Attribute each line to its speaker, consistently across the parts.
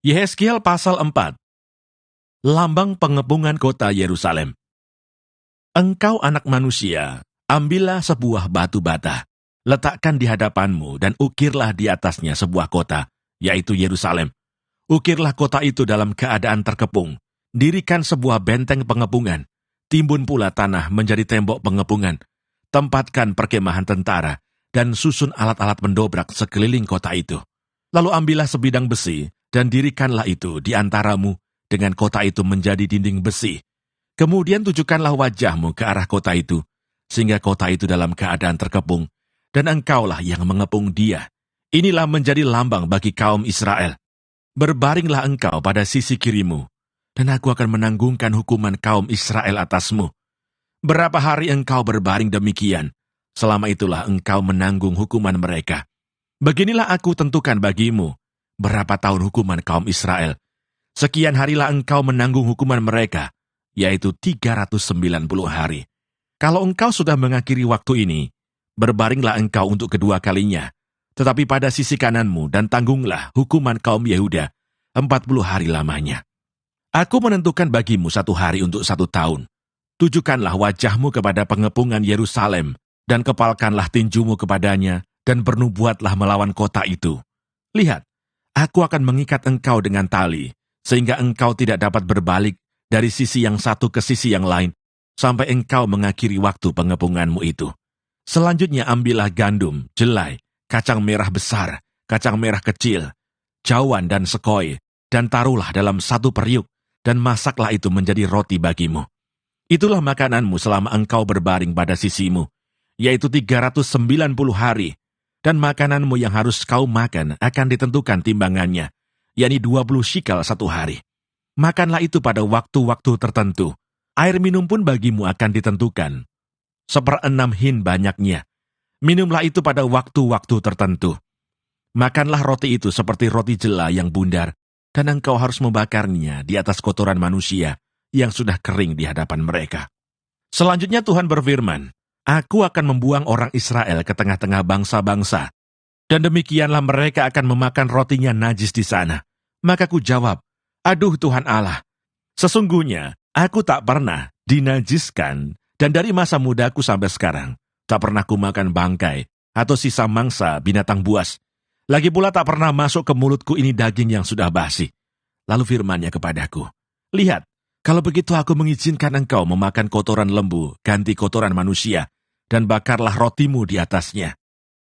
Speaker 1: Yehezkiel pasal 4. Lambang pengepungan kota Yerusalem. Engkau anak manusia, ambillah sebuah batu bata, letakkan di hadapanmu dan ukirlah di atasnya sebuah kota, yaitu Yerusalem. Ukirlah kota itu dalam keadaan terkepung, dirikan sebuah benteng pengepungan, timbun pula tanah menjadi tembok pengepungan, tempatkan perkemahan tentara, dan susun alat-alat mendobrak sekeliling kota itu. Lalu ambillah sebidang besi, dan dirikanlah itu di antaramu, dengan kota itu menjadi dinding besi. Kemudian tujukanlah wajahmu ke arah kota itu, sehingga kota itu dalam keadaan terkepung, dan engkaulah yang mengepung dia. Inilah menjadi lambang bagi kaum Israel. Berbaringlah engkau pada sisi kirimu, dan aku akan menanggungkan hukuman kaum Israel atasmu. Berapa hari engkau berbaring demikian, selama itulah engkau menanggung hukuman mereka. Beginilah aku tentukan bagimu, berapa tahun hukuman kaum Israel. Sekian harilah engkau menanggung hukuman mereka, yaitu 390 hari. Kalau engkau sudah mengakhiri waktu ini, berbaringlah engkau untuk kedua kalinya, tetapi pada sisi kananmu dan tanggunglah hukuman kaum Yehuda 40 hari lamanya. Aku menentukan bagimu 1 hari untuk 1 tahun. Tujukanlah wajahmu kepada pengepungan Yerusalem, dan kepalkanlah tinjumu kepadanya, dan bernubuatlah melawan kota itu. Lihat, aku akan mengikat engkau dengan tali, sehingga engkau tidak dapat berbalik dari sisi yang satu ke sisi yang lain, sampai engkau mengakhiri waktu pengepunganmu itu. Selanjutnya ambillah gandum, jelai, kacang merah besar, kacang merah kecil, jawan dan sekoi, dan taruhlah dalam 1 periuk, dan masaklah itu menjadi roti bagimu. Itulah makananmu selama engkau berbaring pada sisimu, yaitu 390 hari, dan makananmu yang harus kau makan akan ditentukan timbangannya, yakni 20 shikal 1 hari. Makanlah itu pada waktu-waktu tertentu. Air minum pun bagimu akan ditentukan, 1/6 hin banyaknya. Minumlah itu pada waktu-waktu tertentu. Makanlah roti itu seperti roti jela yang bundar, dan engkau harus membakarnya di atas kotoran manusia yang sudah kering di hadapan mereka. Selanjutnya Tuhan berfirman, Aku akan membuang orang Israel ke tengah-tengah bangsa-bangsa, dan demikianlah mereka akan memakan rotinya najis di sana. Maka ku jawab, Aduh Tuhan Allah, sesungguhnya aku tak pernah dinajiskan, dan dari masa mudaku sampai sekarang, tak pernah ku makan bangkai, atau sisa mangsa binatang buas. Lagi pula tak pernah masuk ke mulutku ini daging yang sudah basi. Lalu firman-Nya kepadaku, Lihat, kalau begitu aku mengizinkan engkau memakan kotoran lembu, ganti kotoran manusia, dan bakarlah rotimu di atasnya.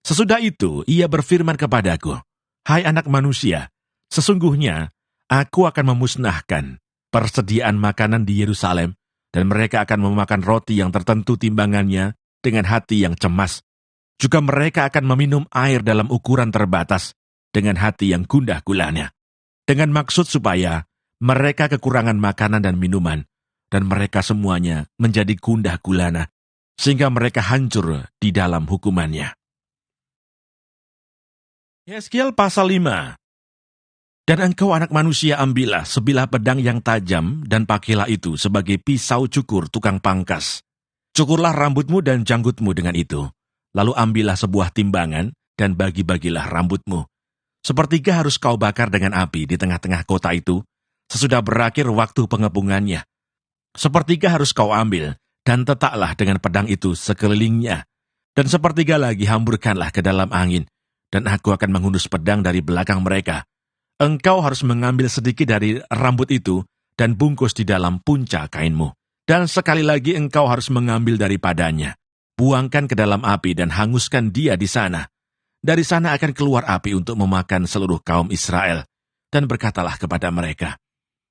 Speaker 1: Sesudah itu, ia berfirman kepadaku, Hai anak manusia, sesungguhnya aku akan memusnahkan persediaan makanan di Yerusalem, dan mereka akan memakan roti yang tertentu timbangannya dengan hati yang cemas. Juga mereka akan meminum air dalam ukuran terbatas, dengan hati yang gundah gulana. Dengan maksud supaya mereka kekurangan makanan dan minuman, dan mereka semuanya menjadi gundah gulana, sehingga mereka hancur di dalam hukumannya. Yehezkiel pasal 5. Dan engkau anak manusia ambillah sebilah pedang yang tajam dan pakailah itu sebagai pisau cukur tukang pangkas. Cukurlah rambutmu dan janggutmu dengan itu. Lalu ambillah sebuah timbangan dan bagi-bagilah rambutmu. Sepertiga harus kau bakar dengan api di tengah-tengah kota itu, sesudah berakhir waktu pengepungannya. Sepertiga harus kau ambil, dan letaklah dengan pedang itu sekelilingnya. Dan sepertiga lagi hamburkanlah ke dalam angin, dan aku akan menghunus pedang dari belakang mereka. Engkau harus mengambil sedikit dari rambut itu, dan bungkus di dalam punca kainmu. Dan sekali lagi engkau harus mengambil daripadanya. Buangkan ke dalam api dan hanguskan dia di sana. Dari sana akan keluar api untuk memakan seluruh kaum Israel. Dan berkatalah kepada mereka,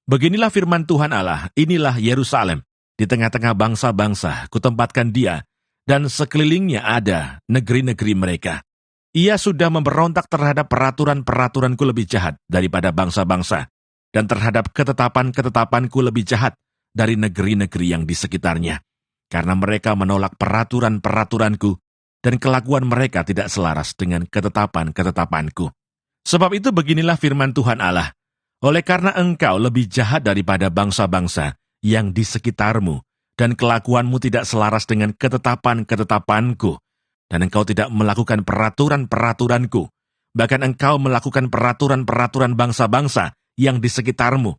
Speaker 1: Beginilah firman Tuhan Allah, inilah Yerusalem. Di tengah-tengah bangsa-bangsa, kutempatkan dia, dan sekelilingnya ada negeri-negeri mereka. Ia sudah memberontak terhadap peraturan-peraturanku lebih jahat daripada bangsa-bangsa, dan terhadap ketetapan-ketetapanku lebih jahat dari negeri-negeri yang di sekitarnya. Karena mereka menolak peraturan-peraturanku, dan kelakuan mereka tidak selaras dengan ketetapan-ketetapanku. Sebab itu beginilah firman Tuhan Allah, oleh karena engkau lebih jahat daripada bangsa-bangsa yang di sekitarmu, dan kelakuanmu tidak selaras dengan ketetapan-ketetapanku, dan engkau tidak melakukan peraturan-peraturanku, bahkan engkau melakukan peraturan-peraturan bangsa-bangsa yang di sekitarmu.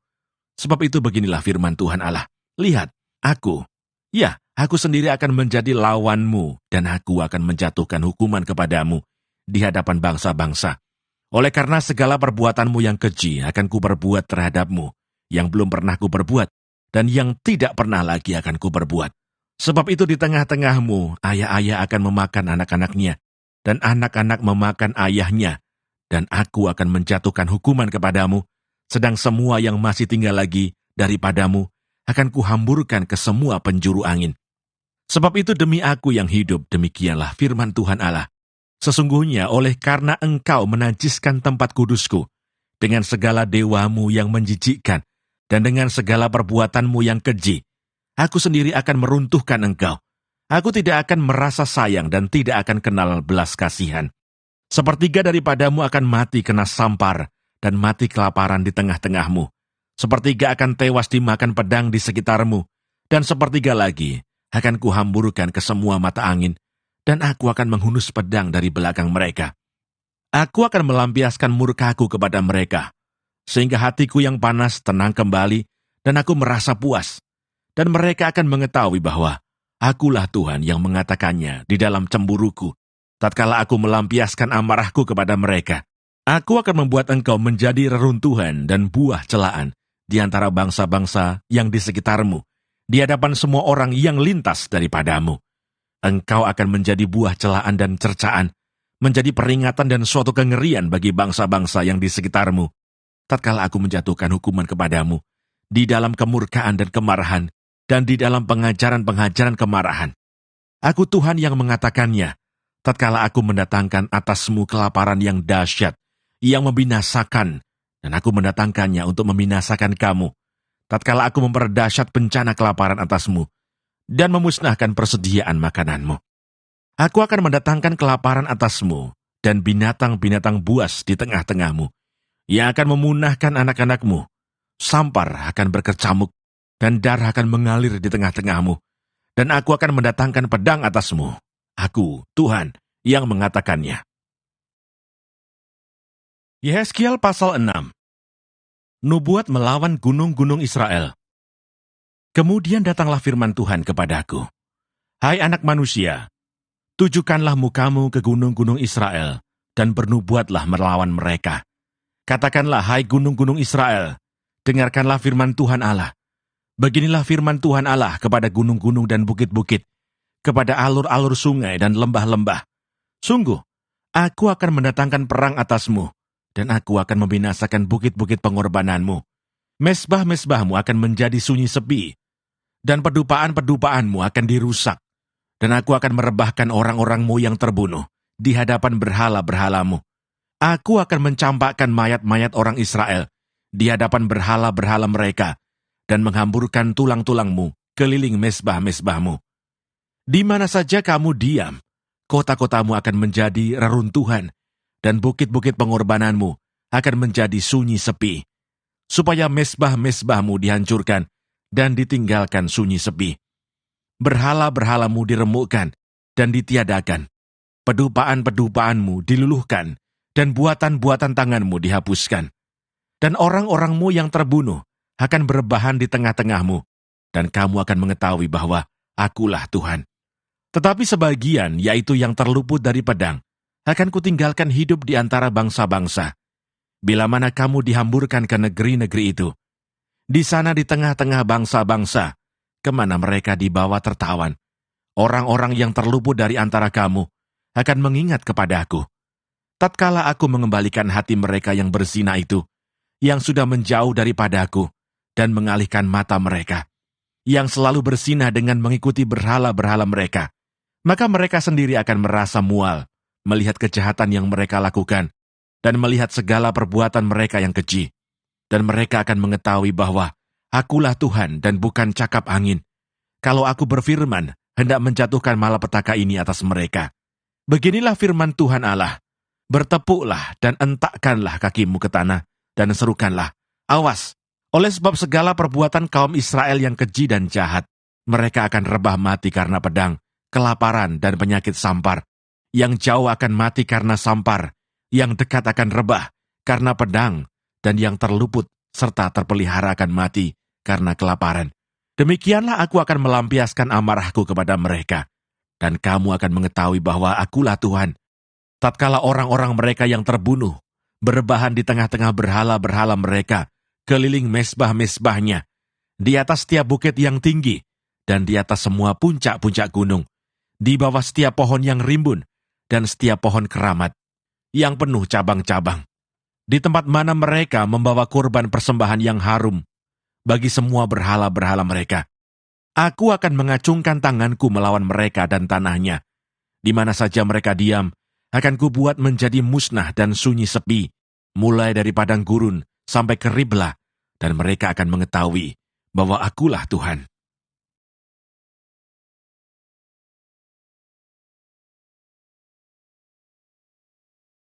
Speaker 1: Sebab itu beginilah firman Tuhan Allah. Lihat, aku sendiri akan menjadi lawanmu, dan aku akan menjatuhkan hukuman kepadamu di hadapan bangsa-bangsa. Oleh karena segala perbuatanmu yang keji akan kuperbuat terhadapmu, yang belum pernah kuperbuat, dan yang tidak pernah lagi akan kuperbuat. Sebab itu di tengah-tengahmu, ayah-ayah akan memakan anak-anaknya, dan anak-anak memakan ayahnya, dan aku akan menjatuhkan hukuman kepadamu, sedang semua yang masih tinggal lagi daripadamu akan kuhamburkan ke semua penjuru angin. Sebab itu demi aku yang hidup, demikianlah firman Tuhan Allah. Sesungguhnya oleh karena engkau menajiskan tempat kudusku, dengan segala dewamu yang menjijikkan, dan dengan segala perbuatanmu yang keji, aku sendiri akan meruntuhkan engkau. Aku tidak akan merasa sayang dan tidak akan kenal belas kasihan. Sepertiga daripadamu akan mati kena sampar dan mati kelaparan di tengah-tengahmu. Sepertiga akan tewas dimakan pedang di sekitarmu, dan sepertiga lagi akan kuhamburkan ke semua mata angin, dan aku akan menghunus pedang dari belakang mereka. Aku akan melampiaskan murkaku kepada mereka, sehingga hatiku yang panas tenang kembali, dan aku merasa puas. Dan mereka akan mengetahui bahwa akulah Tuhan yang mengatakannya di dalam cemburuku. Tatkala aku melampiaskan amarahku kepada mereka, aku akan membuat engkau menjadi reruntuhan dan buah celaan di antara bangsa-bangsa yang di sekitarmu, di hadapan semua orang yang lintas daripadamu. Engkau akan menjadi buah celaan dan cercaan, menjadi peringatan dan suatu kengerian bagi bangsa-bangsa yang di sekitarmu. Tatkala aku menjatuhkan hukuman kepadamu, di dalam kemurkaan dan kemarahan, dan di dalam pengajaran-pengajaran kemarahan. Aku Tuhan yang mengatakannya, tatkala aku mendatangkan atasmu kelaparan yang dahsyat, yang membinasakan, dan aku mendatangkannya untuk membinasakan kamu. Tatkala aku memperdahsyat bencana kelaparan atasmu, dan memusnahkan persediaan makananmu. Aku akan mendatangkan kelaparan atasmu, dan binatang-binatang buas di tengah-tengahmu, yang akan memunahkan anak-anakmu. Sampar akan berkecamuk, dan darah akan mengalir di tengah-tengahmu, dan aku akan mendatangkan pedang atasmu. Aku, Tuhan, yang mengatakannya. Yehezkiel pasal 6. Nubuat melawan gunung-gunung Israel. Kemudian datanglah firman Tuhan kepadaku. Hai anak manusia, tujukanlah mukamu ke gunung-gunung Israel, dan bernubuatlah melawan mereka. Katakanlah, hai gunung-gunung Israel, dengarkanlah firman Tuhan Allah. Beginilah firman Tuhan Allah kepada gunung-gunung dan bukit-bukit, kepada alur-alur sungai dan lembah-lembah. Sungguh, aku akan mendatangkan perang atasmu, dan aku akan membinasakan bukit-bukit pengorbananmu. Mesbah-mesbahmu akan menjadi sunyi sepi, dan pedupaan-pedupaanmu akan dirusak, dan aku akan merebahkan orang-orangmu yang terbunuh di hadapan berhala-berhalamu. Aku akan mencampakkan mayat-mayat orang Israel di hadapan berhala-berhala mereka, dan menghamburkan tulang-tulangmu keliling mesbah-mesbahmu. Di mana saja kamu diam, kota-kotamu akan menjadi reruntuhan, dan bukit-bukit pengorbananmu akan menjadi sunyi sepi, supaya mesbah-mesbahmu dihancurkan dan ditinggalkan sunyi sepi. Berhala-berhalamu diremukkan dan ditiadakan, pedupaan-pedupaanmu diluluhkan, dan buatan-buatan tanganmu dihapuskan. Dan orang-orangmu yang terbunuh akan berebahan di tengah-tengahmu, dan kamu akan mengetahui bahwa akulah Tuhan. Tetapi sebagian, yaitu yang terluput dari pedang, akan kutinggalkan hidup di antara bangsa-bangsa. Bila mana kamu dihamburkan ke negeri-negeri itu, di sana di tengah-tengah bangsa-bangsa, kemana mereka dibawa tertawan, orang-orang yang terluput dari antara kamu akan mengingat kepada-Aku. Tatkala Aku mengembalikan hati mereka yang berzina itu, yang sudah menjauh daripada-Aku, dan mengalihkan mata mereka, yang selalu berzina dengan mengikuti berhala-berhala mereka, maka mereka sendiri akan merasa mual melihat kejahatan yang mereka lakukan, dan melihat segala perbuatan mereka yang keji. Dan mereka akan mengetahui bahwa Akulah Tuhan dan bukan cakap angin, kalau Aku berfirman hendak menjatuhkan malapetaka ini atas mereka. Beginilah firman Tuhan Allah, bertepuklah dan entakkanlah kakimu ke tanah, dan serukanlah, awas, oleh sebab segala perbuatan kaum Israel yang keji dan jahat, mereka akan rebah mati karena pedang, kelaparan dan penyakit sampar. Yang jauh akan mati karena sampar, yang dekat akan rebah karena pedang, dan yang terluput serta terpelihara akan mati karena kelaparan. Demikianlah aku akan melampiaskan amarahku kepada mereka, dan kamu akan mengetahui bahwa akulah Tuhan. Tatkala orang-orang mereka yang terbunuh berbahan di tengah-tengah berhala-berhala mereka, keliling mesbah-mesbahnya, di atas setiap bukit yang tinggi, dan di atas semua puncak-puncak gunung, di bawah setiap pohon yang rimbun, dan setiap pohon keramat, yang penuh cabang-cabang. Di tempat mana mereka membawa kurban persembahan yang harum, bagi semua berhala-berhala mereka. Aku akan mengacungkan tanganku melawan mereka dan tanahnya. Di mana saja mereka diam, akan kubuat menjadi musnah dan sunyi sepi, mulai dari padang gurun sampai ke Riblah, dan mereka akan mengetahui bahwa akulah Tuhan.